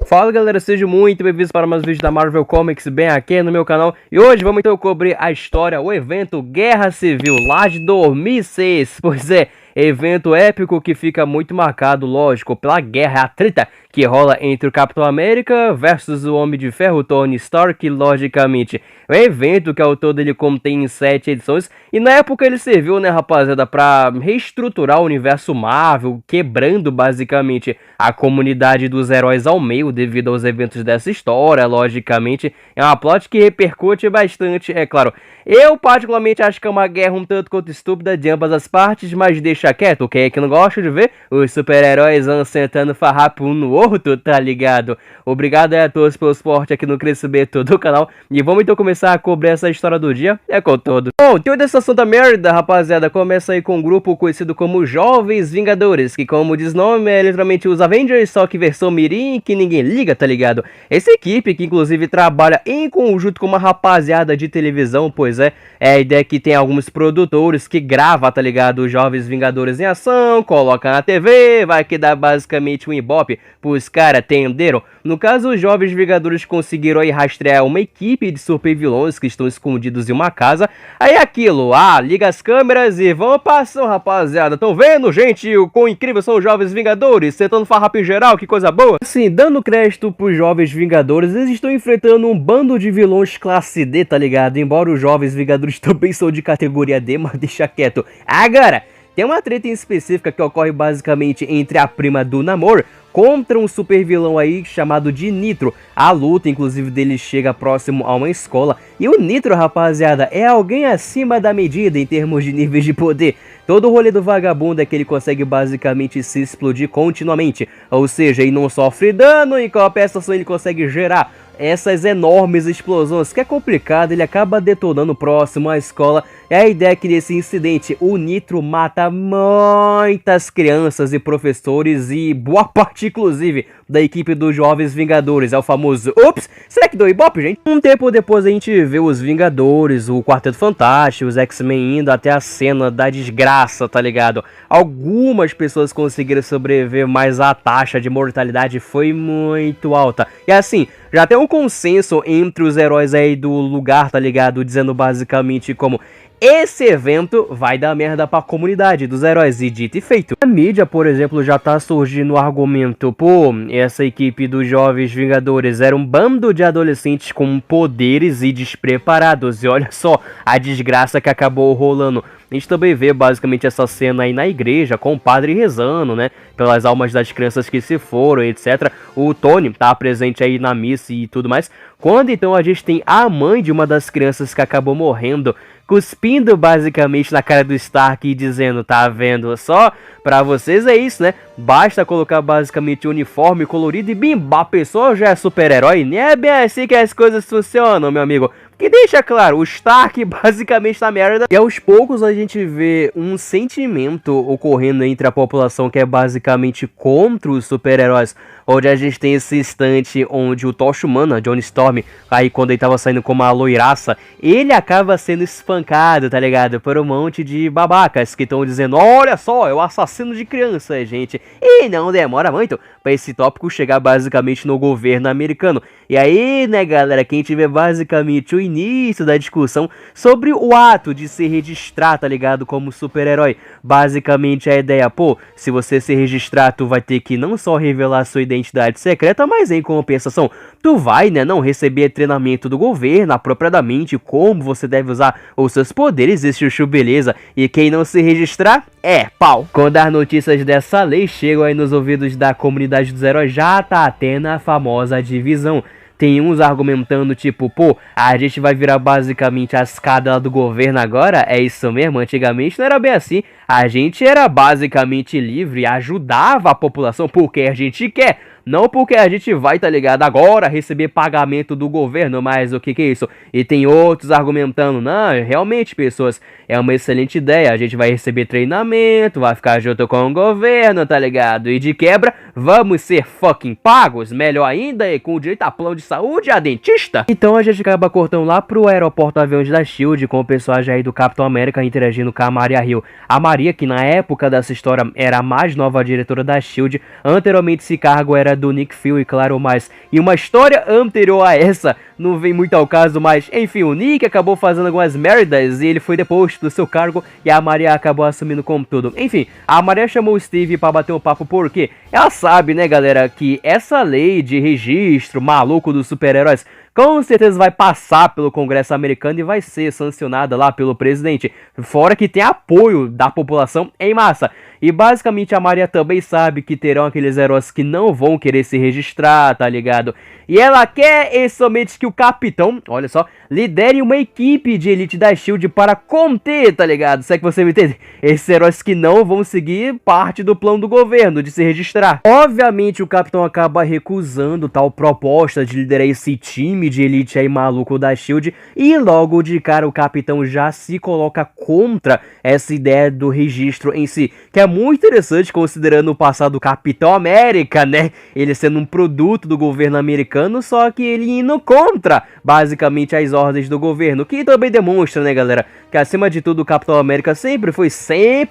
Fala galera, sejam muito bem-vindos para mais um vídeo da Marvel Comics, bem aqui no meu canal. E hoje vamos então cobrir a história, o evento Guerra Civil lá de 2006. Pois é, evento épico que fica muito marcado, lógico, pela guerra, a treta que rola entre o Capitão América versus o Homem de Ferro, Tony Stark, logicamente. É um evento que ao todo ele contém 7 edições e na época ele serviu, né, rapaziada, pra reestruturar o universo Marvel, quebrando basicamente a comunidade dos heróis ao meio devido aos eventos dessa história, logicamente. É uma plot que repercute bastante, é claro. Eu particularmente acho que é uma guerra um tanto quanto estúpida de ambas as partes, mas deixa quieto, quem é que não gosta de ver os super-heróis sentando farrapo um no outro, tá ligado? Obrigado a todos pelo suporte aqui no crescimento do canal, e vamos então começar a cobrir essa história do dia, com todo. Bom, teoria dessa santa merda, rapaziada, começa aí com um grupo conhecido como Jovens Vingadores, que como diz o nome, é literalmente os Avengers, só que versão mirim, que ninguém liga, tá ligado? Essa equipe que inclusive trabalha em conjunto com uma rapaziada de televisão, pois é a ideia que tem alguns produtores que gravam, tá ligado, os Jovens Vingadores em ação, coloca na TV, vai que dá basicamente um ibope pros caras, entenderam? No caso, os Jovens Vingadores conseguiram aí rastrear uma equipe de super vilões que estão escondidos em uma casa. Aí aquilo, liga as câmeras e vão pra ação, rapaziada. Tão vendo, gente, o quão incrível são os Jovens Vingadores, sentando farrapo em geral, que coisa boa. Assim, dando crédito pros Jovens Vingadores, eles estão enfrentando um bando de vilões classe D, tá ligado? Embora os Jovens Vingadores também são de categoria D, mas deixa quieto. Agora, tem uma treta em específica que ocorre basicamente entre a prima do Namor contra um super vilão aí chamado de Nitro. A luta, inclusive, dele chega próximo a uma escola. E o Nitro, rapaziada, é alguém acima da medida em termos de níveis de poder. Todo o rolê do vagabundo é que ele consegue basicamente se explodir continuamente. Ou seja, ele não sofre dano e com a peça ele consegue gerar essas enormes explosões, que é complicado, ele acaba detonando próximo à escola. E a ideia é que nesse incidente o Nitro mata muitas crianças e professores e boa parte inclusive da equipe dos Jovens Vingadores. É o famoso ups, será que deu ibope, gente? Um tempo depois a gente vê os Vingadores, o Quarteto Fantástico, os X-Men indo até a cena da desgraça, tá ligado? Algumas pessoas conseguiram sobreviver, mas a taxa de mortalidade foi muito alta. E assim, já tem um consenso entre os heróis aí do lugar, tá ligado? Dizendo basicamente como esse evento vai dar merda pra comunidade dos heróis, e dito e feito. A mídia, por exemplo, já tá surgindo o argumento, pô, essa equipe dos Jovens Vingadores era um bando de adolescentes com poderes e despreparados, e olha só a desgraça que acabou rolando. A gente também vê basicamente essa cena aí na igreja, com o padre rezando, né, pelas almas das crianças que se foram, etc. O Tony tá presente aí na missa e tudo mais. Quando então a gente tem a mãe de uma das crianças que acabou morrendo, cuspindo basicamente na cara do Stark e dizendo, tá vendo só? Pra vocês é isso, né? Basta colocar basicamente o uniforme colorido e bimba, a pessoa já é super-herói. Nem é bem assim que as coisas funcionam, meu amigo. Que deixa claro, o Stark basicamente tá merda. E aos poucos a gente vê um sentimento ocorrendo entre a população que é basicamente contra os super-heróis. Onde a gente tem esse instante onde o Tocha Humana, Johnny Storm, aí quando ele tava saindo com uma loiraça, ele acaba sendo espancado, tá ligado? Por um monte de babacas que estão dizendo, olha só, é o assassino de crianças, gente. E não demora muito pra esse tópico chegar basicamente no governo americano. E aí, né, galera, que a gente vê basicamente o início da discussão sobre o ato de se registrar, tá ligado, como super-herói. Basicamente a ideia, pô, se você se registrar, tu vai ter que não só revelar sua identidade secreta, mas em compensação, tu vai, né, não receber treinamento do governo apropriadamente, como você deve usar os seus poderes e chuchu beleza. E quem não se registrar, é pau. Quando as notícias dessa lei chegam aí nos ouvidos da comunidade dos heróis, já tá tendo a famosa divisão. Tem uns argumentando tipo, pô, a gente vai virar basicamente a escada do governo agora? É isso mesmo? Antigamente não era bem assim. A gente era basicamente livre e ajudava a população porque a gente quer. Não porque a gente vai, tá ligado, agora receber pagamento do governo, mas o que é isso? E tem outros argumentando, não, realmente, pessoas, é uma excelente ideia, a gente vai receber treinamento, vai ficar junto com o governo, tá ligado? E de quebra, vamos ser fucking pagos, melhor ainda, e com direito a plano de saúde, a dentista. Então a gente acaba cortando lá pro aeroporto aviões da SHIELD, com o personagem aí do Capitão América interagindo com a Maria Hill. A Maria, que na época dessa história era a mais nova diretora da SHIELD, anteriormente esse cargo era história do Nick Fury, claro, mas em uma história anterior a essa, não vem muito ao caso, mas enfim, o Nick acabou fazendo algumas merdas e ele foi deposto do seu cargo e a Maria acabou assumindo como tudo. Enfim, a Maria chamou o Steve pra bater um papo porque ela sabe, né, galera, que essa lei de registro maluco dos super-heróis com certeza vai passar pelo Congresso americano e vai ser sancionada lá pelo presidente. Fora que tem apoio da população em massa. E basicamente a Maria também sabe que terão aqueles heróis que não vão querer se registrar, tá ligado? E ela quer somente que o capitão, olha só, lidere uma equipe de elite da SHIELD para conter, tá ligado? Se é que você me entende? Esses heróis que não vão seguir parte do plano do governo de se registrar. Obviamente o capitão acaba recusando tal proposta de liderar esse time de elite aí maluco da SHIELD. E logo de cara o capitão já se coloca contra essa ideia do registro em si. Que é muito interessante considerando o passado do Capitão América, né? Ele sendo um produto do governo americano, só que ele indo contra, basicamente, as ordens do governo. Que também demonstra, né, galera, que acima de tudo o Capitão América sempre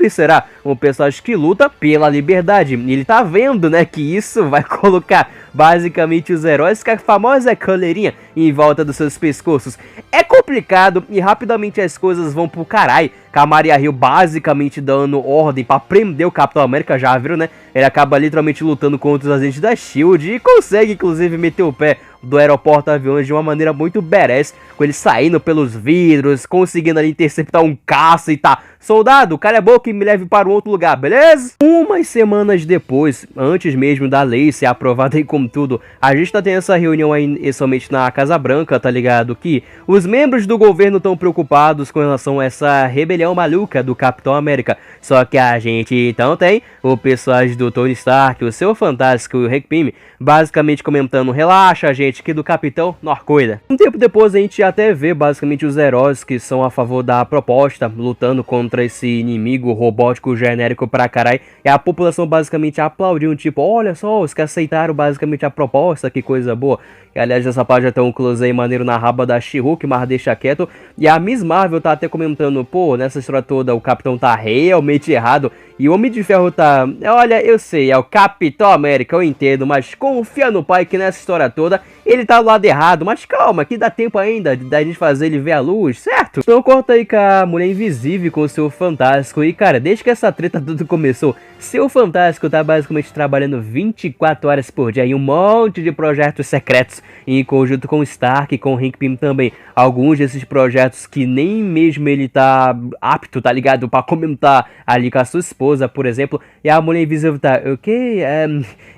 será um personagem que luta pela liberdade. E ele tá vendo, né, que isso vai colocar basicamente os heróis com a famosa coleirinha em volta dos seus pescoços. É complicado e rapidamente as coisas vão pro caralho. Com a Maria Hill basicamente dando ordem pra prender o Capitão América, já viram, né? Ele acaba literalmente lutando contra os agentes da SHIELD e consegue inclusive meter o pé do aeroporto aviões de uma maneira muito badass, com ele saindo pelos vidros, conseguindo ali interceptar um caça e tá, soldado, cara é bom que me leve para um outro lugar, beleza? Umas semanas depois, antes mesmo da lei ser aprovada e como tudo, a gente tá tendo essa reunião aí somente na Casa Branca, tá ligado? Que os membros do governo estão preocupados com relação a essa rebelião maluca do Capitão América, só que a gente então tem o personagem do Tony Stark, o seu Fantástico e o Hank Pym, basicamente comentando, relaxa gente, que do Capitão nós cuida. Um tempo depois a gente até vê basicamente os heróis que são a favor da proposta, lutando contra esse inimigo robótico genérico pra caralho, e a população basicamente aplaudiu, tipo, olha só, os que aceitaram basicamente a proposta, que coisa boa. E aliás, essa página tem um close aí maneiro na raba da She-Hulk, mas deixa quieto. E a Miss Marvel tá até comentando, pô, nessa história toda o Capitão tá realmente errado. E o Homem de Ferro tá, olha, eu sei, é o Capitão América, eu entendo, mas confia no pai que nessa história toda ele tá do lado errado. Mas calma, que dá tempo ainda da gente fazer ele ver a luz, certo? Então corta aí com a Mulher Invisível com o seu Fantástico. E cara, desde que essa treta tudo começou, seu Fantástico tá basicamente trabalhando 24 horas por dia em um monte de projetos secretos, em conjunto com o Stark e com o Hank Pym também. Alguns desses projetos que nem mesmo ele tá apto, tá ligado? Pra comentar ali com a sua esposa, por exemplo. E a Mulher Invisível tá, ok,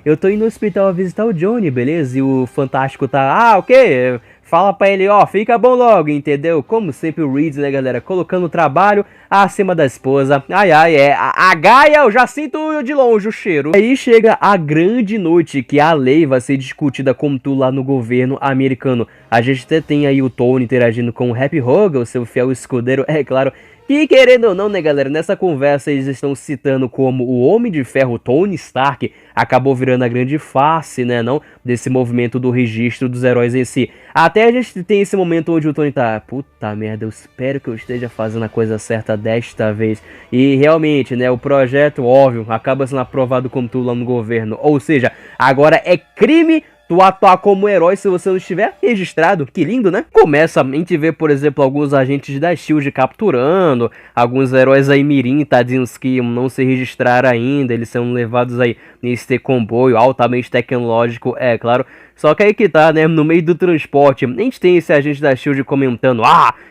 eu tô indo no hospital visitar o Johnny, beleza? E o Fantástico tá, ok, fala pra ele, ó, fica bom logo, entendeu? Como sempre o Reed, né, galera, colocando o trabalho acima da esposa. Ai, ai, a Gaia, eu já sinto de longe o cheiro. Aí chega a grande noite que a lei vai ser discutida como tudo lá no governo americano. A gente até tem aí o Tony interagindo com o Happy Hogan, o seu fiel escudeiro, é claro. E querendo ou não, né, galera, nessa conversa eles estão citando como o Homem de Ferro Tony Stark acabou virando a grande face, né, não, desse movimento do registro dos heróis em si. Até a gente tem esse momento onde o Tony tá, puta merda, eu espero que eu esteja fazendo a coisa certa desta vez. E realmente, né, o projeto, óbvio, acaba sendo aprovado como tudo lá no governo. Ou seja, agora é crime tu atuar como herói se você não estiver registrado. Que lindo, né? Começa a gente ver, por exemplo, alguns agentes da SHIELD capturando alguns heróis aí mirim, tadinhos, que não se registraram ainda. Eles são levados aí nesse comboio altamente tecnológico, é claro. Só que aí que tá, né, no meio do transporte, a gente tem esse agente da SHIELD comentando,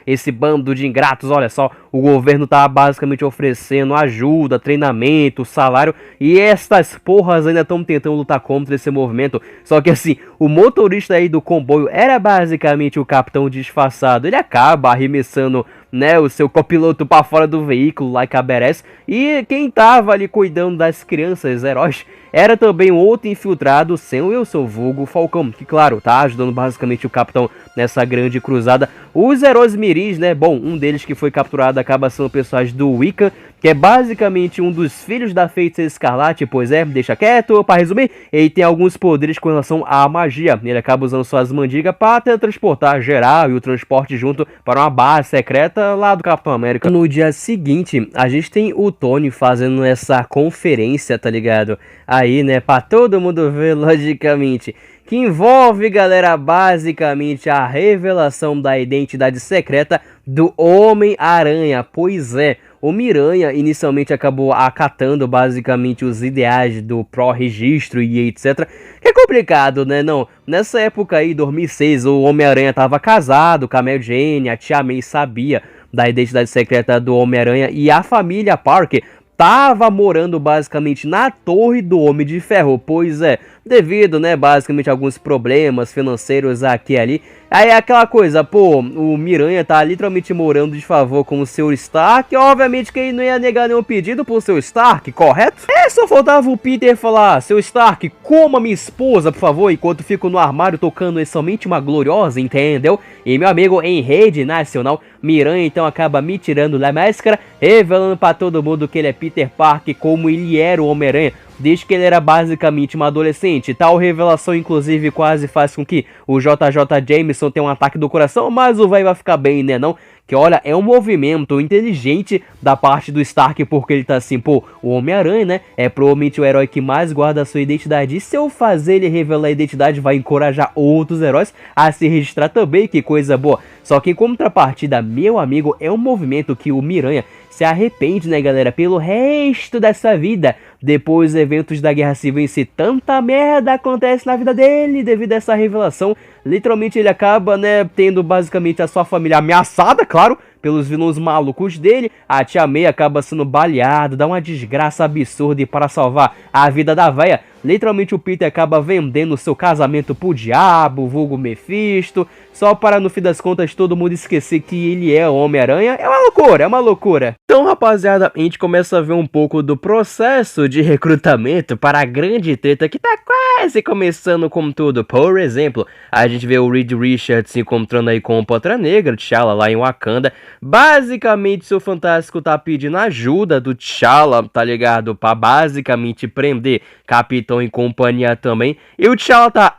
esse bando de ingratos, olha só, o governo tá basicamente oferecendo ajuda, treinamento, salário, e essas porras ainda estão tentando lutar contra esse movimento. Só que assim, o motorista aí do comboio era basicamente o capitão disfarçado, ele acaba arremessando, né, o seu copiloto para fora do veículo, like a badass, e quem tava ali cuidando das crianças heróis era também um outro infiltrado, sem o eu sou vulgo Falcão, que claro, tá ajudando basicamente o capitão nessa grande cruzada. Os heróis mirins, né, bom, um deles que foi capturado acaba sendo o personagem do Wiccan, que é basicamente um dos filhos da Feiticeira Escarlate, pois é, deixa quieto, para resumir, ele tem alguns poderes com relação à magia. Ele acaba usando suas mandigas para teletransportar geral e o transporte junto para uma base secreta lá do Capitão América. No dia seguinte, a gente tem o Tony fazendo essa conferência, tá ligado? aí, né, pra todo mundo ver logicamente, que envolve, galera, basicamente a revelação da identidade secreta do Homem-Aranha. Pois é, o Miranha inicialmente acabou acatando basicamente os ideais do pró-registro e etc. Que é complicado, né? Não, nessa época aí, 2006, o Homem-Aranha tava casado com a Mary Jane, a Tia May sabia da identidade secreta do Homem-Aranha e a família Parker tava morando basicamente na Torre do Homem de Ferro, pois é, devido, né, basicamente a alguns problemas financeiros aqui e ali. Aí é aquela coisa, pô, o Miranha tá literalmente morando de favor com o Sr. Stark, obviamente que ele não ia negar nenhum pedido pro Sr. Stark, correto? É, só faltava o Peter falar, Sr. Stark, coma minha esposa, por favor, enquanto fico no armário tocando somente uma gloriosa, entendeu? E meu amigo, em rede nacional, Miranha então acaba me tirando da máscara, revelando pra todo mundo que ele é Peter Parker como ele era o Homem-Aranha, desde que ele era basicamente uma adolescente. Tal revelação, inclusive, quase faz com que o JJ Jameson tenha um ataque do coração, mas o vai ficar bem, né não? Que olha, é um movimento inteligente da parte do Stark, porque ele tá assim, pô, o Homem-Aranha, né, é provavelmente o herói que mais guarda a sua identidade, e se eu fazer ele revelar a identidade, vai encorajar outros heróis a se registrar também, que coisa boa. Só que em contrapartida, meu amigo, é um movimento que o Miranha se arrepende, né, galera, pelo resto dessa vida. Depois dos eventos da Guerra Civil em si, tanta merda acontece na vida dele devido a essa revelação. Literalmente ele acaba, né, tendo basicamente a sua família ameaçada, claro, pelos vilões malucos dele. A Tia May acaba sendo baleada, dá uma desgraça absurda, e para salvar a vida da véia, literalmente o Peter acaba vendendo seu casamento pro diabo, vulgo Mephisto, só para no fim das contas todo mundo esquecer que ele é o Homem-Aranha. É uma loucura, é uma loucura. Então, rapaziada, a gente começa a ver um pouco do processo de recrutamento para a grande treta que tá quase começando com tudo. Por exemplo, a gente vê o Reed Richards se encontrando aí com o Pantera Negra, T'Challa, lá em Wakanda. Basicamente, seu Fantástico tá pedindo ajuda do T'Challa, tá ligado? Pra basicamente prender Capitão e companhia também. E o T'Challa tá,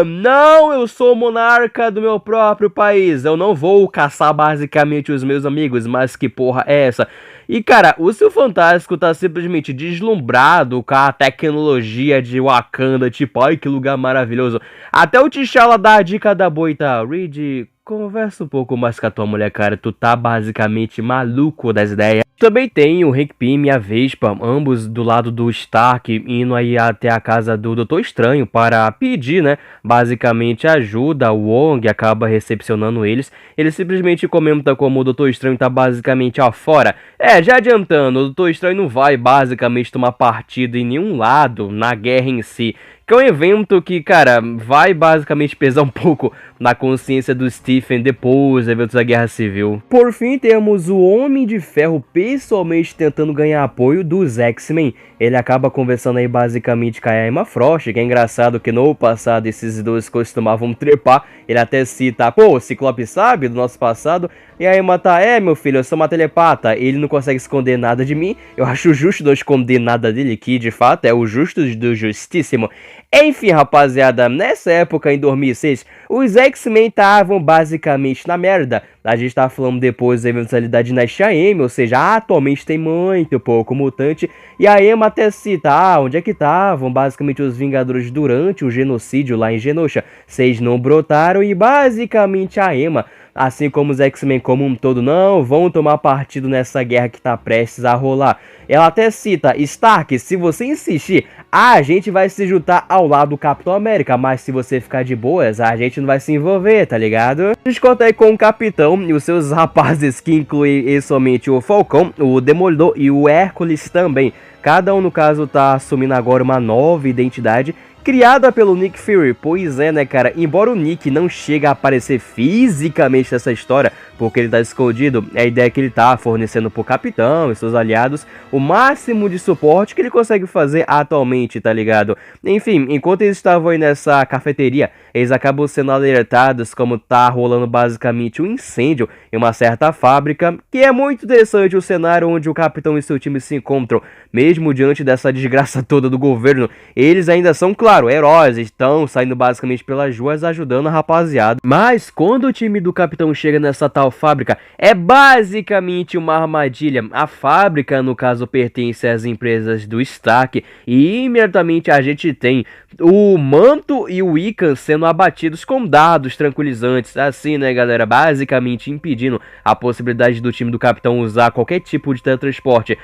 não, eu sou monarca do meu próprio país, eu não vou caçar basicamente os meus amigos, mas que porra é essa? E cara, o seu Fantástico tá simplesmente deslumbrado com a tecnologia de Wakanda, tipo, ai que lugar maravilhoso. Até o T'Challa dá a dica da boita, Reed, conversa um pouco mais com a tua mulher, cara, tu tá basicamente maluco das ideias. Também tem o Hank Pym e a Vespa, ambos do lado do Stark, indo aí até a casa do Doutor Estranho para pedir, né, basicamente ajuda. O Wong acaba recepcionando eles. Ele simplesmente comenta como o Doutor Estranho tá basicamente fora. É, já adiantando, o Doutor Estranho não vai basicamente tomar partido em nenhum lado na guerra em si. Que é um evento que, cara, vai basicamente pesar um pouco na consciência do Stephen depois dos eventos da Guerra Civil. Por fim, temos o Homem de Ferro pessoalmente tentando ganhar apoio dos X-Men. Ele acaba conversando aí basicamente com a Emma Frost, que é engraçado que no passado esses dois costumavam trepar. Ele até cita, pô, o Ciclope sabe do nosso passado. E a Emma tá, meu filho, eu sou uma telepata, ele não consegue esconder nada de mim. Eu acho justo não esconder nada dele, que de fato é o justo do justíssimo. Enfim, rapaziada, nessa época, em 2006, os X-Men estavam basicamente na merda. A gente tá falando depois dos eventos ali da Dinastia M, ou seja, atualmente tem muito pouco mutante. E a Emma até cita, onde é que estavam basicamente os Vingadores durante o genocídio lá em Genosha? Vocês não brotaram e basicamente a Emma, assim como os X-Men como um todo, não vão tomar partido nessa guerra que tá prestes a rolar. Ela até cita, Stark, se você insistir, a gente vai se juntar ao lado do Capitão América, mas se você ficar de boas, a gente não vai se envolver, tá ligado? A gente conta aí com o Capitão e os seus rapazes, que incluem somente o Falcão, o Demolidor e o Hércules também. Cada um, no caso, tá assumindo agora uma nova identidade, criada pelo Nick Fury. Pois é, né, cara, embora o Nick não chegue a aparecer fisicamente nessa história, porque ele tá escondido, a ideia é que ele tá fornecendo pro Capitão e seus aliados o máximo de suporte que ele consegue fazer atualmente, tá ligado? Enfim, enquanto eles estavam aí nessa cafeteria, eles acabam sendo alertados como tá rolando basicamente um incêndio em uma certa fábrica, que é muito interessante o cenário onde o Capitão e seu time se encontram. Mesmo diante dessa desgraça toda do governo, eles ainda são, claro, heróis, estão saindo basicamente pelas ruas ajudando a rapaziada. Mas quando o time do Capitão chega nessa tal tal fábrica. É basicamente uma armadilha. A fábrica, no caso, pertence às empresas do Stark. E imediatamente a gente tem o Manto e o Wiccan sendo abatidos com dados tranquilizantes. Assim, né, galera? Basicamente impedindo a possibilidade do time do Capitão usar qualquer tipo de teletransporte.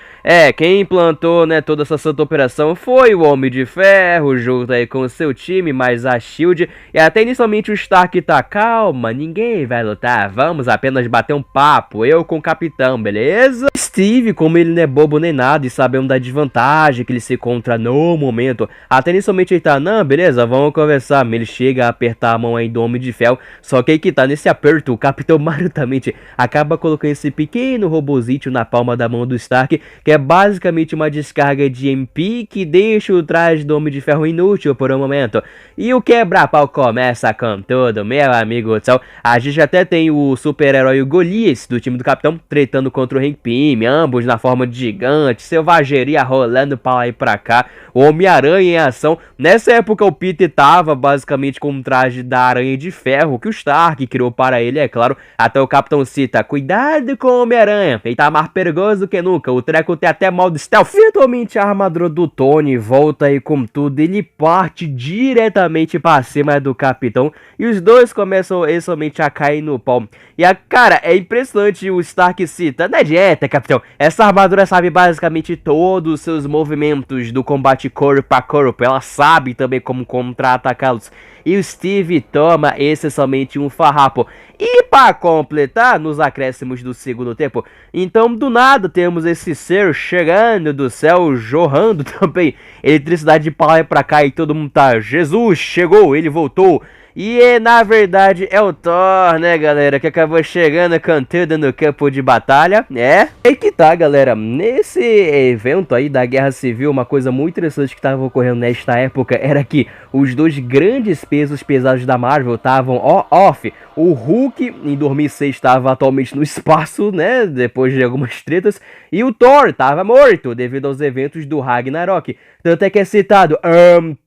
Quem implantou, né, toda essa santa operação foi o Homem de Ferro, junto aí com o seu time, mais a SHIELD. E até inicialmente o Stark tá, calma, ninguém vai lutar, vamos apenas bater um papo, eu com o Capitão, beleza? Steve, como ele não é bobo nem nada e sabendo da desvantagem que ele se encontra no momento, até inicialmente ele tá, não, beleza, vamos conversar. Ele chega a apertar a mão aí do Homem de Ferro, só que aí que tá, nesse aperto, o Capitão marutamente acaba colocando esse pequeno robozinho na palma da mão do Stark, que é basicamente uma descarga de MP que deixa o traje do Homem de Ferro inútil por um momento. E o quebra-pau começa com tudo, meu amigo do céu. A gente até tem o super-herói Golias do time do Capitão tretando contra o Hank Pym, ambos na forma de gigante, selvageria rolando pra lá e pra cá, o Homem-Aranha em ação. Nessa época o Peter tava basicamente com um traje da Aranha de Ferro que o Stark criou para ele, é claro. Até o Capitão cita, cuidado com o Homem-Aranha, ele tá mais perigoso do que nunca, o treco tem até modo stealth. Finalmente a armadura do Tony volta aí com tudo, ele parte diretamente pra cima do Capitão e os dois começam somente a cair no pau. E cara, é impressionante, o Stark cita, não adianta, Capitão, essa armadura sabe basicamente todos os seus movimentos do combate corpo a corpo, ela sabe também como contra-atacá-los. E o Steve toma essencialmente um farrapo. E para completar, nos acréscimos do segundo tempo, então do nada temos esse ser chegando do céu, jorrando também eletricidade de lá e pra cá, e todo mundo tá, Jesus chegou, ele voltou. E na verdade é o Thor, né, galera, que acabou chegando cantando no campo de batalha. E que tá, galera, nesse evento aí da Guerra Civil, uma coisa muito interessante que tava ocorrendo nesta época era que os dois grandes pesos pesados da Marvel estavam off. O Hulk em 2006 estava atualmente no espaço, né, depois de algumas tretas, e o Thor estava morto devido aos eventos do Ragnarok. Tanto é que é citado,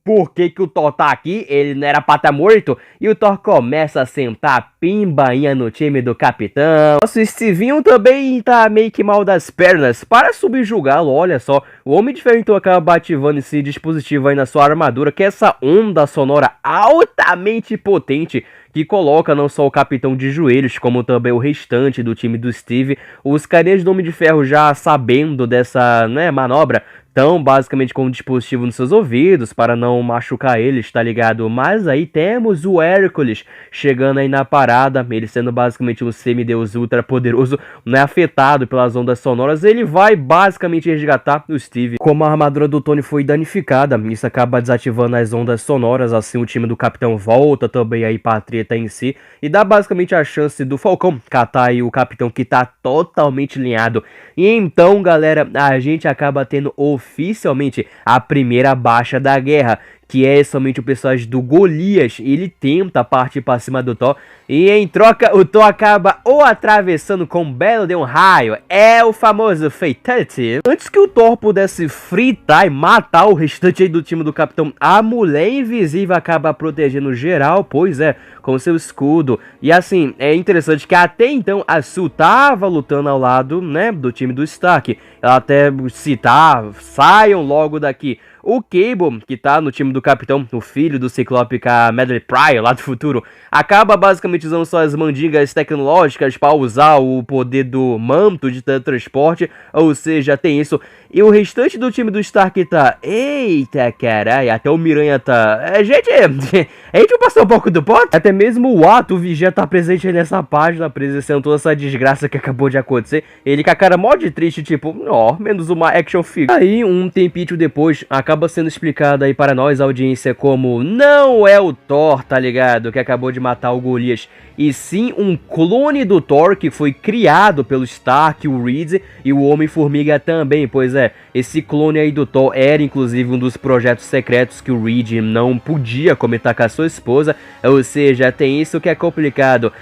por que o Thor tá aqui? Ele não era pra estar morto? E o Thor começa a sentar pimbainha no time do Capitão. Nossa, o Stevinho também tá meio que mal das pernas. Para subjugá-lo, olha só, o Homem de Ferro então acaba ativando esse dispositivo aí na sua armadura, que é essa onda sonora altamente potente, que coloca não só o Capitão de joelhos, como também o restante do time do Steve. Os carinhas do Homem de Ferro, já sabendo dessa, né, manobra, estão basicamente com um dispositivo nos seus ouvidos para não machucar eles, tá ligado? Mas aí temos o Hércules chegando aí na parada, ele sendo basicamente um semideus ultra poderoso, não é afetado pelas ondas sonoras, ele vai basicamente resgatar o Steve. Como a armadura do Tony foi danificada, isso acaba desativando as ondas sonoras, assim o time do Capitão volta também aí pra treta em si, e dá basicamente a chance do Falcão catar aí o Capitão, que tá totalmente alinhado. E então, galera, a gente acaba tendo oficialmente a primeira baixa da guerra, que é somente o personagem do Golias. Ele tenta partir para cima do Thor, e em troca o Thor acaba o atravessando com um belo de um raio. É o famoso Fatality. Antes que o Thor pudesse fritar e matar o restante aí do time do Capitão, a Mulher Invisível acaba protegendo geral, pois com seu escudo. E assim, é interessante que até então a Sue tava lutando ao lado, né, do time do Stark. Ela até citar, saiam logo daqui. O Cable, que tá no time do Capitão, o filho do Ciclope com a Madely Pryor lá do futuro, acaba basicamente usando suas mandingas tecnológicas para usar o poder do manto de teletransporte, ou seja, tem isso. E o restante do time do Stark tá, eita caralho, até o Miranha tá, gente, a gente passou um pouco do ponto. Até mesmo o Ato, o Vigia, tá presente aí nessa página, presenciando toda essa desgraça que acabou de acontecer. Ele com a cara mó de triste, tipo, menos uma action figure. Aí, um tempinho depois, acaba sendo explicado aí para nós, a audiência, como não é o Thor, tá ligado, que acabou de matar o Golias, e sim um clone do Thor que foi criado pelo Stark, o Reed e o Homem-Formiga também, pois esse clone aí do Thor era inclusive um dos projetos secretos que o Reed não podia comentar com a sua esposa, ou seja, tem isso que é complicado.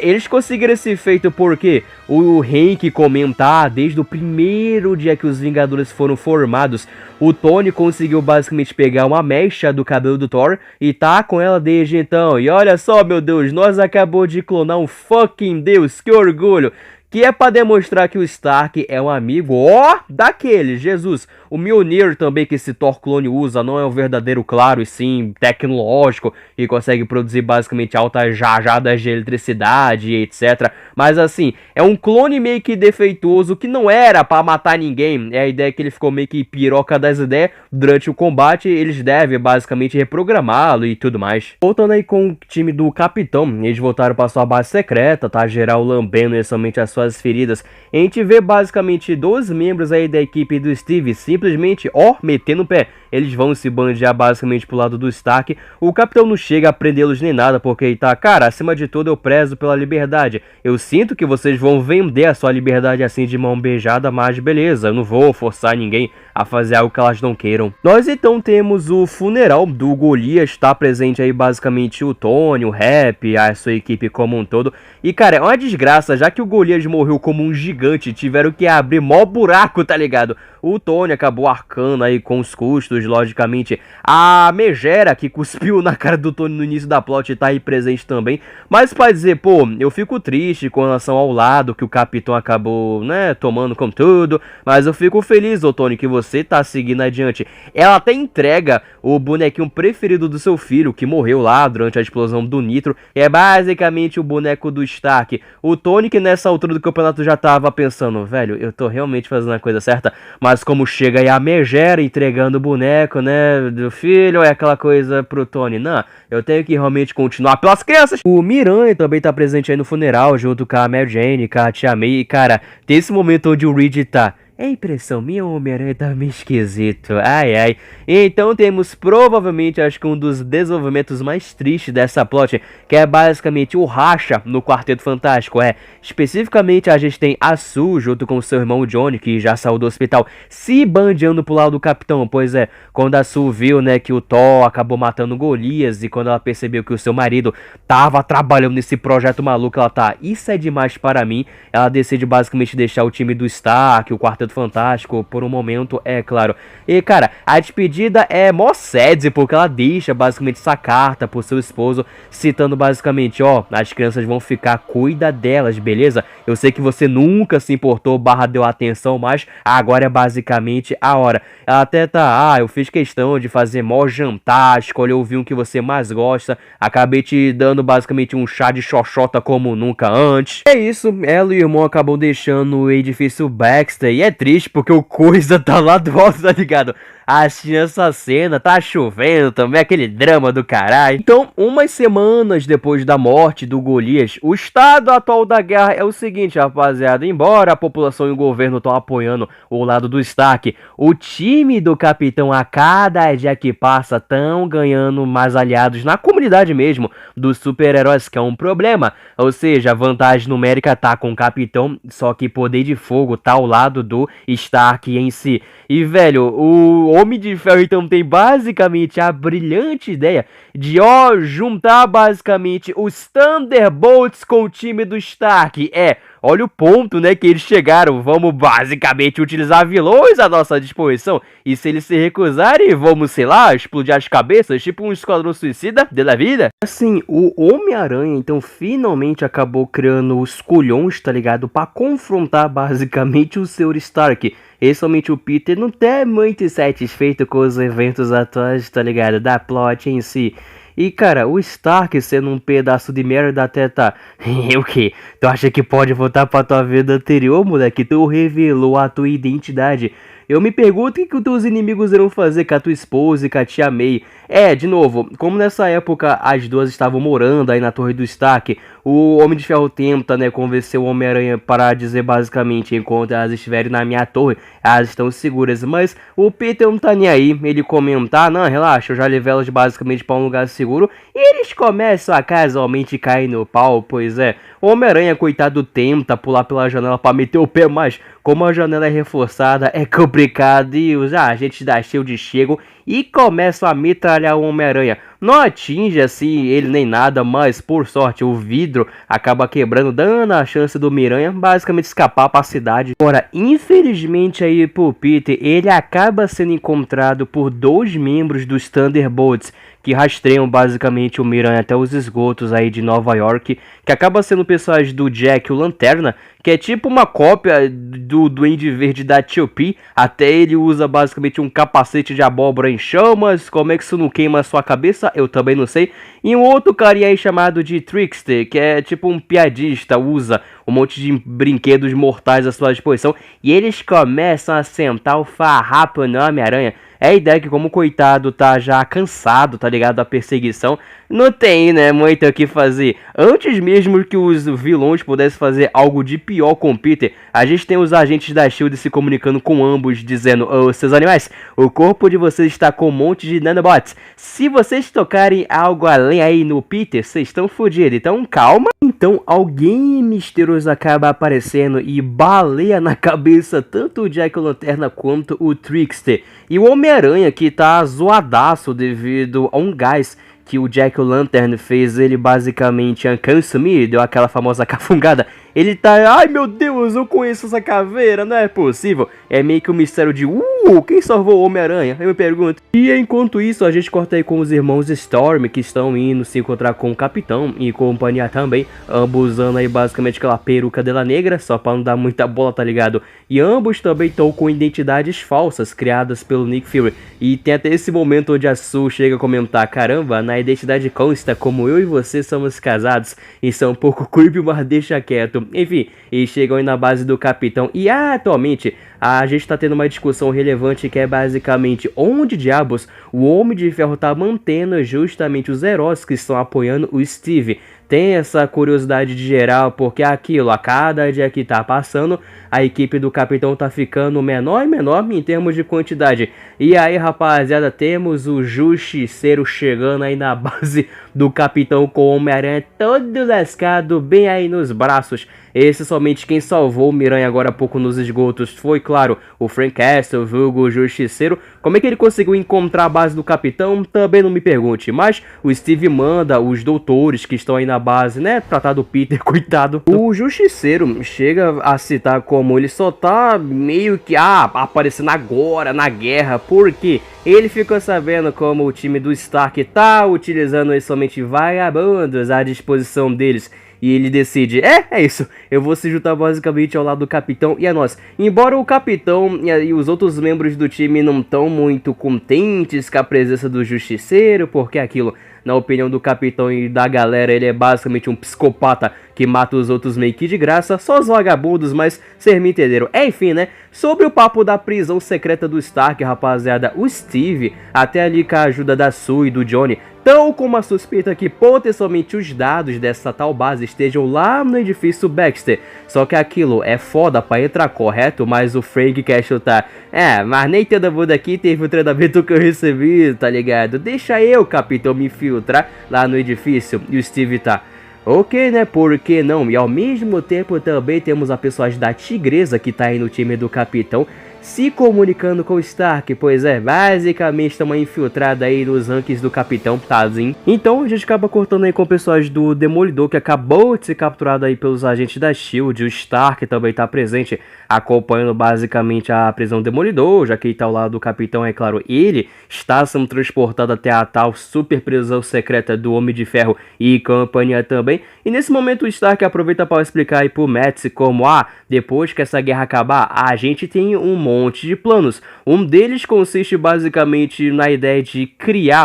Eles conseguiram esse feito porque o Hank comentar desde o primeiro dia que os Vingadores foram formados. O Tony conseguiu basicamente pegar uma mecha do cabelo do Thor e tá com ela desde então. E olha só, meu Deus, nós acabou de clonar um fucking deus, que orgulho! Que é pra demonstrar que o Stark é um amigo, ó, daquele, Jesus. O Mjolnir também que esse Thor clone usa não é um verdadeiro claro e sim tecnológico e consegue produzir basicamente altas rajadas de eletricidade e etc. Mas assim, é um clone meio que defeituoso que não era pra matar ninguém. É a ideia que ele ficou meio que piroca das ideias. Durante o combate eles devem basicamente reprogramá-lo e tudo mais. Voltando aí com o time do Capitão, eles voltaram pra sua base secreta, tá? Geral lambendo somente as suas feridas. A gente vê basicamente 12 membros aí da equipe do Steve simplesmente, ó, metendo o pé. Eles vão se bandear basicamente pro lado do Stark. O Capitão não chega a prendê-los nem nada, porque ele tá, cara, acima de tudo eu prezo pela liberdade. Eu sinto que vocês vão vender a sua liberdade assim de mão beijada, mas beleza, eu não vou forçar ninguém a fazer algo que elas não queiram. Nós então temos o funeral do Golias, tá presente aí basicamente o Tony, o Rap, a sua equipe como um todo. E cara, é uma desgraça, já que o Golias morreu como um gigante, tiveram que abrir mó buraco, tá ligado? O Tony acabou arcando aí com os custos, logicamente. A Megera, que cuspiu na cara do Tony no início da plot, tá aí presente também. Mas pra dizer, pô, eu fico triste com relação ao lado que o Capitão acabou, né, tomando com tudo. Mas eu fico feliz, ô Tony, que você tá seguindo adiante. Ela até entrega o bonequinho preferido do seu filho, que morreu lá durante a explosão do Nitro. É basicamente o boneco do Stark. O Tony, que nessa altura do campeonato já tava pensando, velho, eu tô realmente fazendo a coisa certa. Mas como chega aí a Megera entregando o boneco, né, do filho, é aquela coisa pro Tony, não, eu tenho que realmente continuar pelas crianças. O Miranha também tá presente aí no funeral, junto com a Mary Jane, com a Tia May, e cara, tem esse momento onde o Reed tá... É impressão minha, o Homem-Aranha tá meio esquisito, ai ai. Então temos provavelmente, acho que um dos desenvolvimentos mais tristes dessa plot, que é basicamente o racha no Quarteto Fantástico. Especificamente a gente tem a Sue junto com seu irmão Johnny, que já saiu do hospital, se bandeando pro lado do Capitão. Pois é, quando a Sue viu, né, que o Thor acabou matando Golias, e quando ela percebeu que o seu marido tava trabalhando nesse projeto maluco, ela tá, isso é demais para mim. Ela decide basicamente deixar o time do Stark, o Quarteto Fantástico, por um momento, é claro. E cara, a despedida é mó sad, porque ela deixa basicamente essa carta pro seu esposo, citando basicamente, ó, as crianças vão ficar, cuida delas, beleza? Eu sei que você nunca se importou, deu atenção, mas agora é basicamente a hora. Ela até tá, eu fiz questão de fazer mó jantar, escolher o vinho que você mais gosta, acabei te dando basicamente um chá de xoxota como nunca antes. É isso, ela e o irmão acabam deixando o edifício Baxter, e é triste porque o Coisa tá lá do alto, tá ligado? Assistindo essa cena, tá chovendo também, aquele drama do caralho. Então, umas semanas depois da morte do Golias, o estado atual da guerra é o seguinte, rapaziada. Embora a população e o governo estão apoiando o lado do Stark, o time do Capitão, a cada dia que passa, estão ganhando mais aliados na comunidade mesmo dos super-heróis, que é um problema. Ou seja, a vantagem numérica tá com o Capitão, só que poder de fogo tá ao lado do Stark em si. E, velho, o Homem de Ferro então tem basicamente a brilhante ideia de, juntar basicamente os Thunderbolts com o time do Stark. Olha o ponto, né, que eles chegaram. Vamos basicamente utilizar vilões à nossa disposição. E se eles se recusarem, vamos, sei lá, explodir as cabeças, tipo um esquadrão suicida da vida. Assim, o Homem-Aranha, então, finalmente acabou criando os culhões, tá ligado? Pra confrontar basicamente o Sr. Stark. E somente o Peter não tá muito satisfeito com os eventos atuais, tá ligado? Da plot em si. E cara, o Stark sendo um pedaço de merda até tá... E o que? Tu acha que pode voltar pra tua vida anterior, moleque? Tu revelou a tua identidade. Eu me pergunto o que os teus inimigos irão fazer com a tua esposa e com a Tia May. De novo, como nessa época as duas estavam morando aí na Torre do Stark, o Homem de Ferro tenta, né, convencer o Homem-Aranha para dizer basicamente, enquanto elas estiverem na minha torre, elas estão seguras. Mas o Peter não tá nem aí, ele comenta, não, relaxa, eu já levei elas basicamente para um lugar seguro. E eles começam a casualmente cair no pau, pois é. O Homem-Aranha, coitado, tenta pular pela janela para meter o pé, mas como a janela é reforçada, é complicado e os agentes da SHIELD chegam e começam a metralhar o Homem-Aranha. não atinge assim ele nem nada, mas por sorte o vidro acaba quebrando, dando a chance do Miranha basicamente escapar para a cidade. Agora, infelizmente aí pro Peter, ele acaba sendo encontrado por 2 membros dos Thunderbolts, que rastreiam basicamente o Miranha até os esgotos aí de Nova York, que acaba sendo o personagem do Jack, o Lanterna, que é tipo uma cópia do Duende Verde da Tio-P. Até ele usa basicamente um capacete de abóbora em chamas. Como é que isso não queima a sua cabeça? Eu também não sei. E um outro carinha aí chamado de Trickster, que é tipo um piadista, usa um monte de brinquedos mortais à sua disposição. E eles começam a sentar o farrapo no Homem-Aranha. É a ideia que, como o coitado tá já cansado, tá ligado, da perseguição, não tem, né, muito o que fazer. Antes mesmo que os vilões pudessem fazer algo de pior com o Peter, a gente tem os agentes da SHIELD se comunicando com ambos, dizendo: "Ô, seus animais, o corpo de vocês está com um monte de nanobots. Se vocês tocarem algo além aí no Peter, vocês estão fodidos, então calma." Então alguém misterioso acaba aparecendo e baleia na cabeça tanto o Jack o Lanterna quanto o Trickster. E o Homem-Aranha, que tá zoadaço devido a um gás que o Jack o Lantern fez ele basicamente consumir, deu aquela famosa cafungada. Ele tá, ai meu Deus, eu conheço essa caveira, não é possível. É meio que um mistério de, quem salvou o Homem-Aranha? Eu me pergunto. E enquanto isso, a gente corta aí com os irmãos Storm, que estão indo se encontrar com o Capitão e companhia também, ambos usando aí basicamente aquela peruca dela negra, só pra não dar muita bola, tá ligado? E ambos também estão com identidades falsas, criadas pelo Nick Fury. E tem até esse momento onde a Sue chega a comentar, caramba, na identidade consta como eu e você somos casados. Isso é um pouco creepy, mas deixa quieto. Enfim, e chegam aí na base do Capitão. E atualmente a gente tá tendo uma discussão relevante, que é basicamente onde diabos o Homem de Ferro tá mantendo justamente os heróis que estão apoiando o Steve. Tem essa curiosidade de geral, porque aquilo, a cada dia que tá passando, a equipe do Capitão tá ficando menor e menor em termos de quantidade. E aí, rapaziada, temos o Justiceiro chegando aí na base do Capitão com o Homem-Aranha todo lascado, bem aí nos braços. Esse somente quem salvou o Miranha agora há pouco nos esgotos foi, claro, o Frank Castle, vulgo Justiceiro. Como é que ele conseguiu encontrar a base do Capitão? Também não me pergunte, mas o Steve manda os doutores que estão aí na base, né, tratar do Peter, coitado. O Justiceiro chega a citar como ele só tá meio que, aparecendo agora na guerra, porque ele ficou sabendo como o time do Stark tá utilizando somente vagabundos à disposição deles. E ele decide, é isso, eu vou se juntar basicamente ao lado do Capitão e a nós. Embora o Capitão e os outros membros do time não estão muito contentes com a presença do Justiceiro, porque aquilo, na opinião do Capitão e da galera, ele é basicamente um psicopata que mata os outros meio que de graça, só os vagabundos, mas vocês me entenderam. Enfim, né, sobre o papo da prisão secreta do Stark, rapaziada, o Steve, até ali com a ajuda da Sue e do Johnny, tão com uma suspeita que potencialmente os dados dessa tal base estejam lá no edifício Baxter. Só que aquilo é foda pra entrar, correto? Mas o Frank quer chutar. Mas nem todo mundo aqui teve o treinamento que eu recebi, tá ligado? Deixa eu, Capitão, me infiltrar lá no edifício. E o Steve tá, ok, né? Por que não? E ao mesmo tempo também temos a personagem da Tigresa, que tá aí no time do Capitão, se comunicando com o Stark, pois basicamente estamos infiltrados aí nos rankings do Capitão Tazin. Então a gente acaba cortando aí com o personagem do Demolidor, que acabou de ser capturado aí pelos agentes da SHIELD. O Stark também está presente, acompanhando basicamente a prisão do Demolidor, já que ele está ao lado do Capitão, é claro, ele está sendo transportado até a tal super prisão secreta do Homem de Ferro e companhia também. E nesse momento o Stark aproveita para explicar aí pro Matt como, depois que essa guerra acabar, a gente tem um monte de planos. Um deles consiste basicamente na ideia de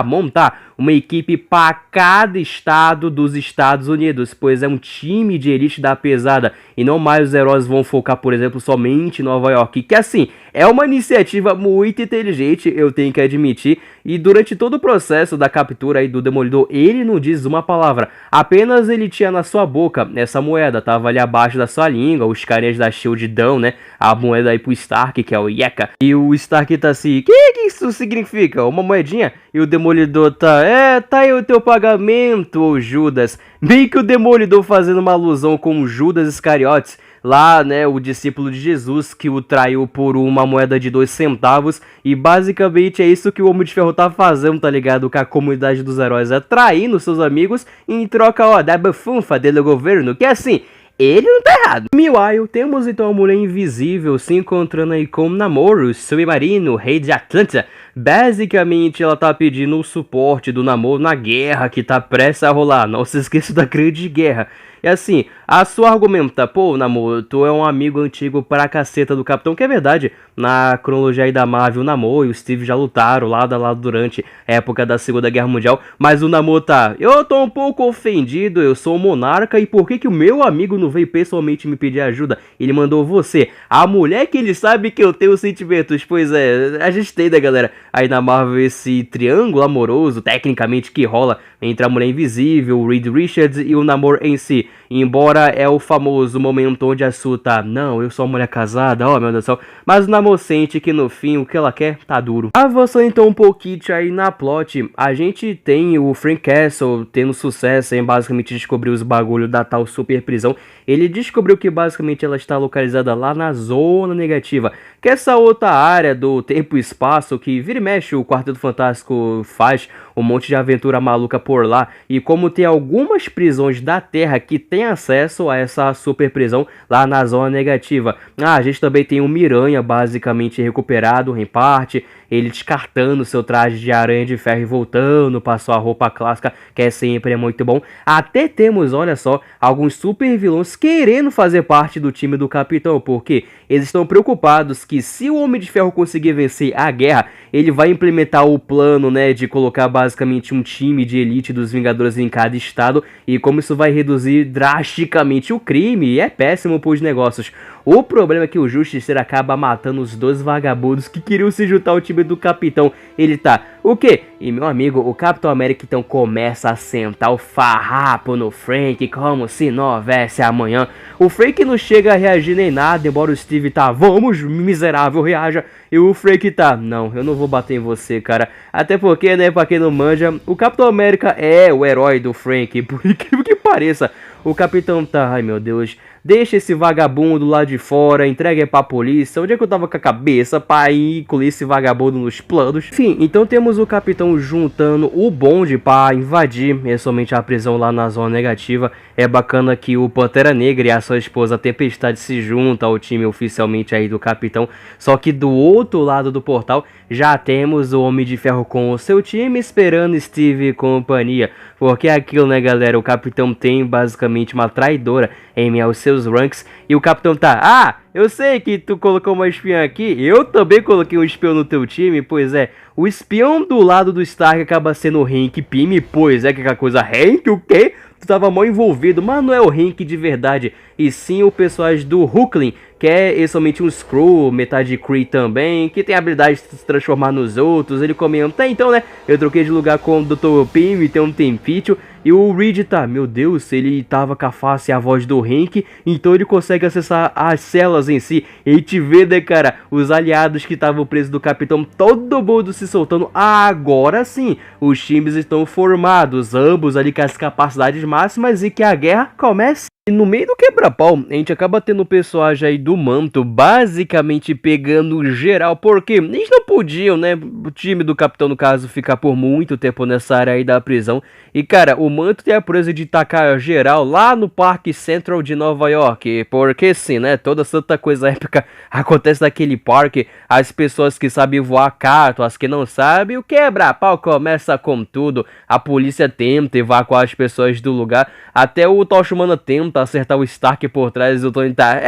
montar uma equipe para cada estado dos Estados Unidos, pois é um time de elite da pesada e não mais os heróis vão focar, por exemplo, somente em Nova York, que assim, é uma iniciativa muito inteligente, eu tenho que admitir, e durante todo o processo da captura aí do Demolidor, ele não diz uma palavra, apenas ele tinha na sua boca essa moeda, tava ali abaixo da sua língua, os carinhas da SHIELD dão, né, a moeda aí pro Stark, que é o Yeka, e o Stark tá assim, que isso significa? Uma moedinha? E o Demolidor tá, tá aí o teu pagamento, ô Judas. Meio que o Demolidor fazendo uma alusão com Judas Iscariotes, lá, né, o discípulo de Jesus que o traiu por uma moeda de 2 centavos. E basicamente é isso que o Homem de Ferro tá fazendo, tá ligado? Com a comunidade dos heróis, é traindo seus amigos em troca, ó, da bufunfa do governo, que assim, ele não tá errado. Meanwhile, temos então a Mulher Invisível se encontrando aí com Namor, submarino, rei de Atlântida. Basicamente, ela tá pedindo o suporte do Namor na guerra que tá prestes a rolar. Não se esqueça da grande guerra. E assim, a sua argumenta, pô, Namor, tu é um amigo antigo pra caceta do Capitão, que é verdade. Na cronologia aí da Marvel, o Namor e o Steve já lutaram lado a lado durante a época da Segunda Guerra Mundial. Mas o Namor tá, eu tô um pouco ofendido, eu sou o monarca, e por que o meu amigo não veio pessoalmente me pedir ajuda? Ele mandou você, a mulher que ele sabe que eu tenho sentimentos. Pois é, a gente tem, né, galera? Aí na Marvel esse triângulo amoroso, tecnicamente, que rola entre a Mulher Invisível, o Reed Richards e o Namor em si. Embora é o famoso momento onde a Sue tá, não, eu sou uma mulher casada, ó, meu Deus do céu. Mas o Namor sente que no fim o que ela quer tá duro. Avançando então um pouquinho aí na plot, a gente tem o Frank Castle tendo sucesso em basicamente descobrir os bagulhos da tal super prisão. Ele descobriu que basicamente ela está localizada lá na Zona Negativa, que é essa outra área do tempo e espaço que vira e mexe o Quarteto Fantástico faz um monte de aventura maluca por lá. E como tem algumas prisões da Terra que tem acesso a essa super prisão lá na Zona Negativa. A gente também tem o Miranha basicamente recuperado em parte, ele descartando seu traje de aranha de ferro e voltando para sua roupa clássica, que é sempre muito bom. Até temos, olha só, alguns super vilões querendo fazer parte do time do Capitão, porque eles estão preocupados que se o Homem de Ferro conseguir vencer a guerra, ele vai implementar o plano, né, de colocar basicamente um time de elite dos Vingadores em cada estado, e como isso vai reduzir drasticamente o crime, e é péssimo para os negócios. O problema é que o Justiceiro acaba matando os dois vagabundos que queriam se juntar ao time do Capitão. Ele tá, o quê? E meu amigo, o Capitão América então começa a sentar o farrapo no Frank como se não houvesse amanhã. O Frank não chega a reagir nem nada, embora o Steve tá, vamos miserável, reaja. E o Frank tá, não, eu não vou bater em você, cara. Até porque, né, pra quem não manja, o Capitão América é o herói do Frank, por incrível que pareça. O Capitão tá, ai meu Deus, deixa esse vagabundo lá de fora, entrega pra polícia. Onde é que eu tava com a cabeça pra ir incluir esse vagabundo nos planos? Enfim, então temos o Capitão juntando o bonde pra invadir somente a prisão lá na Zona Negativa. É bacana que o Pantera Negra e a sua esposa Tempestade se juntam ao time oficialmente aí do Capitão. Só que do outro lado do portal já temos o Homem de Ferro com o seu time esperando Steve e companhia. Porque é aquilo, né, galera, o Capitão tem basicamente uma traidora em meio aos seus ranks. E o Capitão tá, ah, eu sei que tu colocou uma espiã aqui, eu também coloquei um espião no teu time. Pois é, o espião do lado do Stark acaba sendo o Hank Pym. Pois é, que aquela coisa, Hank o quê? Tu tava mal envolvido, mas não é o Hank de verdade, e sim o personagem do Hulkling, que é somente um Skrull, metade Kree também, que tem a habilidade de se transformar nos outros. Ele comenta, então, né, eu troquei de lugar com o Dr. Pym, tem um tempinho. E o Reed tá, meu Deus, ele tava com a face e a voz do Hank, então ele consegue acessar as células em si. E a gente vê, né, cara, os aliados que estavam presos do Capitão, todo mundo se soltando. Agora sim, os times estão formados, ambos ali com as capacidades máximas, e que a guerra comece. E no meio do quebra-pau, a gente acaba tendo o personagem aí do Manto basicamente pegando geral, porque eles não podiam, né, o time do Capitão no caso, ficar por muito tempo nessa área aí da prisão. E cara, o Manto tem a proeza de tacar geral lá no Parque Central de Nova York, porque sim, né, toda santa coisa épica acontece naquele parque. As pessoas que sabem voar catam, as que não sabem, o quebra-pau começa com tudo. A polícia tenta evacuar as pessoas do lugar, até o Tocha Humana tenta acertar o Stark por trás e o Tony tá,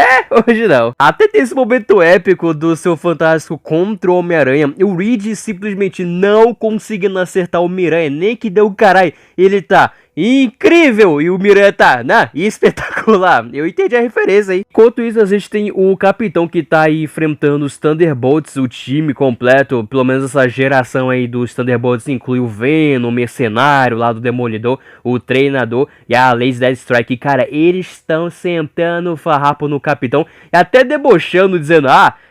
hoje não. Até tem esse momento épico do seu Fantástico contra o Homem-Aranha, e o Reed simplesmente não conseguindo acertar o Miranha, nem que deu carai. Ele tá, incrível! E o Miranha tá, espetacular. Eu entendi a referência aí. Enquanto isso, a gente tem o Capitão que tá aí enfrentando os Thunderbolts, o time completo. Pelo menos essa geração aí dos Thunderbolts inclui o Venom, o Mercenário lá do Demolidor, o Treinador e a Lady Deathstrike. Cara, eles estão sentando o farrapo no Capitão e até debochando, dizendo,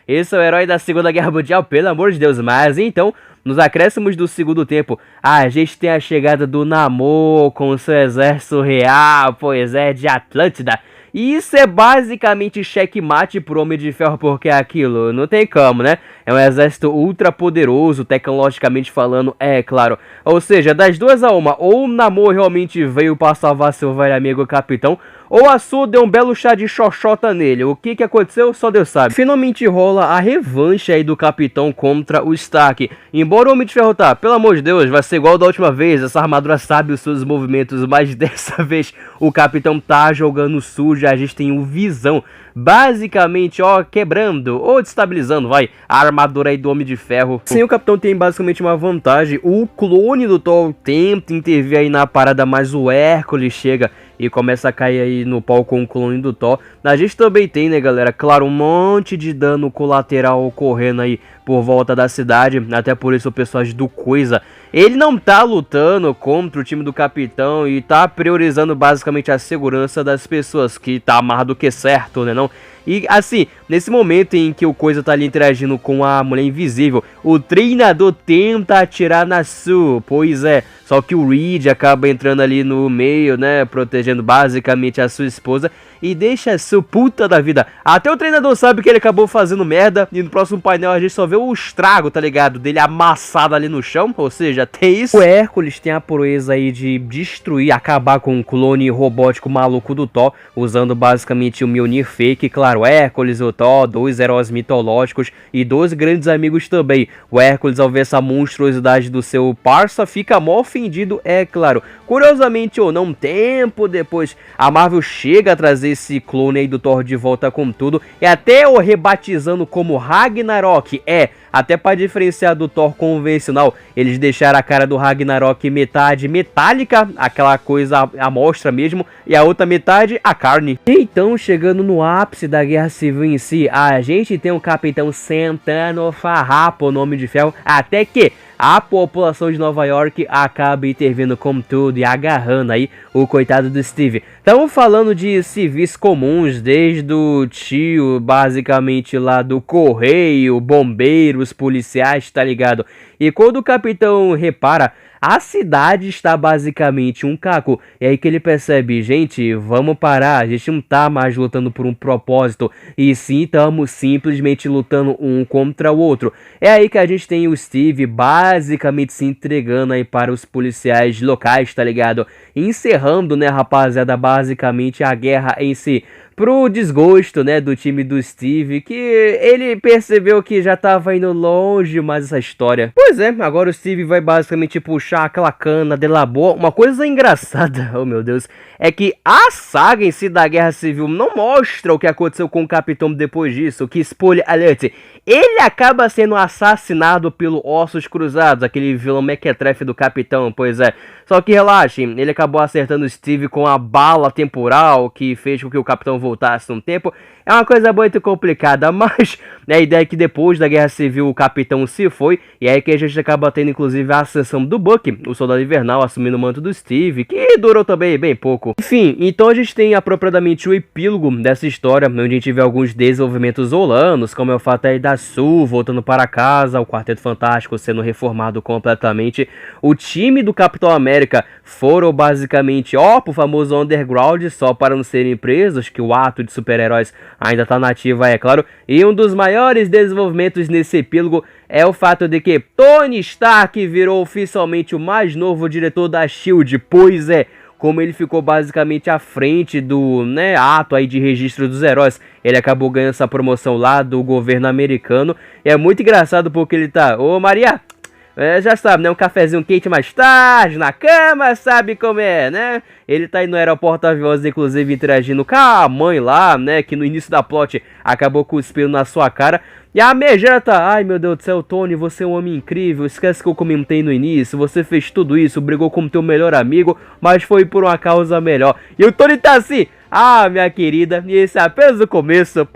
esse é o herói da Segunda Guerra Mundial, pelo amor de Deus. Mas então, nos acréscimos do segundo tempo, a gente tem a chegada do Namor com seu exército real, pois é, de Atlântida. E isso é basicamente checkmate pro Homem de Ferro, porque aquilo não tem como, né? É um exército ultra poderoso, tecnologicamente falando, é claro. Ou seja, das duas a uma, ou o Namor realmente veio pra salvar seu velho amigo Capitão, ou a Sue deu um belo chá de xoxota nele. O que aconteceu, só Deus sabe. Finalmente rola a revanche aí do Capitão contra o Stark. Embora o Homem de Ferro tá, pelo amor de Deus, vai ser igual da última vez. Essa armadura sabe os seus movimentos, mas dessa vez o Capitão tá jogando sujo. A gente tem um Visão basicamente, ó, quebrando ou destabilizando, vai, a armadura aí do Homem de Ferro. Sim, o Capitão tem basicamente uma vantagem. O clone do Thor tenta intervir aí na parada, mas o Hércules chega e começa a cair aí no pau com o clone do Thor. A gente também tem, né, galera, claro, um monte de dano colateral ocorrendo aí por volta da cidade. Até por isso o personagem do Coisa, ele não tá lutando contra o time do Capitão e tá priorizando basicamente a segurança das pessoas, que tá mais do que certo, né não? E assim, nesse momento em que o Coisa tá ali interagindo com a Mulher Invisível, o treinador tenta atirar na Sue, pois é, só que o Reed acaba entrando ali no meio, né, protegendo basicamente a sua esposa e deixa a Sue puta da vida. Até o treinador sabe que ele acabou fazendo merda e no próximo painel a gente só vê o estrago, tá ligado, dele amassado ali no chão, ou seja, tem isso. O Hércules tem a proeza aí de destruir, acabar com o clone robótico maluco do Thor, usando basicamente o Mjolnir fake, claro, Hércules e o Thor, dois heróis mitológicos e dois grandes amigos também. O Hércules, ao ver essa monstruosidade do seu parça, fica mó ofendido, é claro. Curiosamente ou não, tempo depois, a Marvel chega a trazer esse clone aí do Thor de volta com tudo, e até o rebatizando como Ragnarok, até para diferenciar do Thor convencional, eles deixaram a cara do Ragnarok metade metálica, aquela coisa amostra mesmo, e a outra metade a carne. Então, chegando no ápice da Guerra Civil em si, a gente tem um Capitão sentando farrapo o Homem de Ferro, até que a população de Nova York acaba intervindo com tudo e agarrando aí o coitado do Steve. Estamos falando de civis comuns, desde o tio, basicamente lá do correio, bombeiros, policiais, tá ligado? E quando o Capitão repara, a cidade está basicamente um caco. É aí que ele percebe, gente, vamos parar, a gente não tá mais lutando por um propósito, e sim estamos simplesmente lutando um contra o outro. É aí que a gente tem o Steve basicamente se entregando aí para os policiais locais, tá ligado? Encerrando, né, rapaziada, basicamente a guerra em si. Pro desgosto, né, do time do Steve, que ele percebeu que já tava indo longe mais essa história. Pois é, agora o Steve vai basicamente puxar aquela cana de labor. Uma coisa engraçada, oh meu Deus, é que a saga em si da Guerra Civil não mostra o que aconteceu com o Capitão depois disso, que, spoiler alert, ele acaba sendo assassinado pelo Ossos Cruzados, aquele vilão mequetrefe do Capitão, pois é. Só que relaxem, ele acabou acertando o Steve com a bala temporal, que fez com que o Capitão voltasse no tempo. É uma coisa muito complicada, mas a ideia é que depois da Guerra Civil o Capitão se foi, e é aí que a gente acaba tendo inclusive a ascensão do Bucky, o Soldado Invernal, assumindo o manto do Steve, que durou também bem pouco. Enfim, então a gente tem apropriadamente o epílogo dessa história, onde a gente vê alguns desenvolvimentos rolanos, como é o fato aí da Sue voltando para casa, o Quarteto Fantástico sendo reformado completamente, o time do Capitão América foram basicamente, pro famoso underground, só para não serem presos, que o ato de super-heróis ainda tá nativa, é claro. E um dos maiores desenvolvimentos nesse epílogo é o fato de que Tony Stark virou oficialmente o mais novo diretor da SHIELD, pois é, como ele ficou basicamente à frente do, ato aí de registro dos heróis, ele acabou ganhando essa promoção lá do governo americano. E é muito engraçado porque ele tá, ô Maria, já sabe, né, um cafezinho quente mais tarde, na cama, sabe como é, né? Ele tá aí no aeroporto aviões, inclusive interagindo com a mãe lá, né, que no início da plot acabou cuspindo na sua cara. E a megera tá, ai meu Deus do céu, Tony, você é um homem incrível, esquece que eu comentei no início, você fez tudo isso, brigou com teu melhor amigo, mas foi por uma causa melhor. E o Tony tá assim, minha querida, e esse é apenas o começo,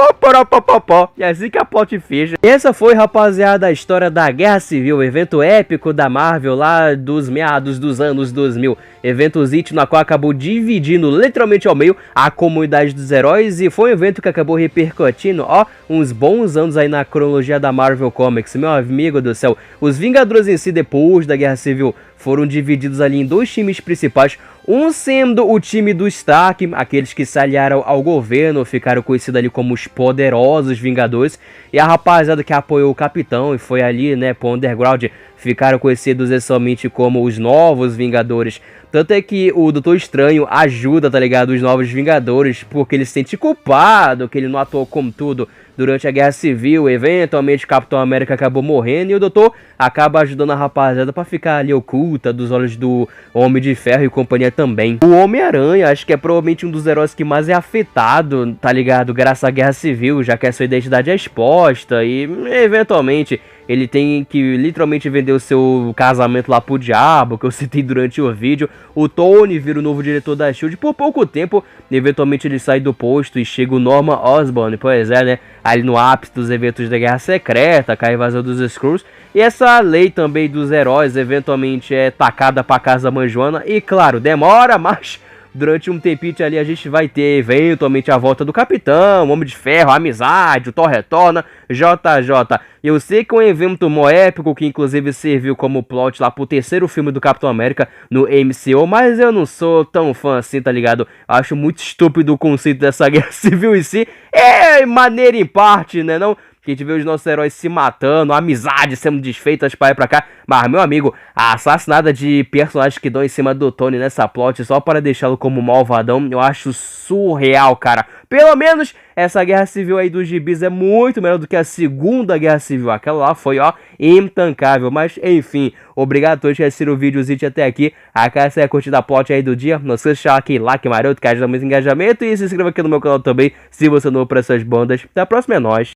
e assim que a plot fecha. E essa foi, rapaziada, a história da Guerra Civil, evento épico da Marvel lá dos meados dos anos 2000. Evento Zit na qual acabou dividindo literalmente ao meio a comunidade dos heróis, e foi um evento que acabou repercutindo, uns bons anos aí na cronologia da Marvel Comics. Meu amigo do céu, os Vingadores em si depois da Guerra Civil foram divididos ali em dois times principais, um sendo o time do Stark, aqueles que se aliaram ao governo, ficaram conhecidos ali como os poderosos Vingadores, e a rapaziada que apoiou o Capitão e foi ali, né, pro underground, ficaram conhecidos somente como os Novos Vingadores. Tanto é que o Doutor Estranho ajuda, tá ligado, os Novos Vingadores, porque ele se sente culpado, que ele não atuou como tudo durante a Guerra Civil. Eventualmente o Capitão América acabou morrendo e o Doutor acaba ajudando a rapaziada pra ficar ali oculta dos olhos do Homem de Ferro e companhia também. O Homem-Aranha, acho que é provavelmente um dos heróis que mais é afetado, tá ligado, graças à Guerra Civil, já que a sua identidade é exposta e eventualmente ele tem que literalmente vender o seu casamento lá pro diabo, que eu citei durante o vídeo. O Tony vira o novo diretor da SHIELD por pouco tempo, eventualmente ele sai do posto e chega o Norman Osborn, pois é, né, ali no ápice dos eventos da Guerra Secreta, com a invasão dos Skrulls. E essa lei também dos heróis eventualmente é tacada pra casa manjoana e claro, demora, mas durante um tempinho ali a gente vai ter eventualmente a volta do Capitão, Homem de Ferro, a Amizade, o Thor retorna, JJ. Eu sei que é um evento mó épico que inclusive serviu como plot lá pro terceiro filme do Capitão América no MCU, mas eu não sou tão fã assim, tá ligado? Acho muito estúpido o conceito dessa guerra civil em si. É maneira em parte, né não? Que a gente vê os nossos heróis se matando, amizades sendo desfeitas pra ir pra cá. Mas, meu amigo, a assassinada de personagens que dão em cima do Tony nessa plot só para deixá-lo como malvadão, eu acho surreal, cara. Pelo menos essa guerra civil aí dos gibis é muito melhor do que a segunda guerra civil. Aquela lá foi, ó, intancável. Mas, enfim, obrigado a todos que assistiram o videozinho até aqui. Essa é a curtida da plot aí do dia. Não esqueça de deixar aquele like maroto que ajuda muito engajamento. E se inscreva aqui no meu canal também, se você não for pra essas bandas. Até a próxima, é nóis.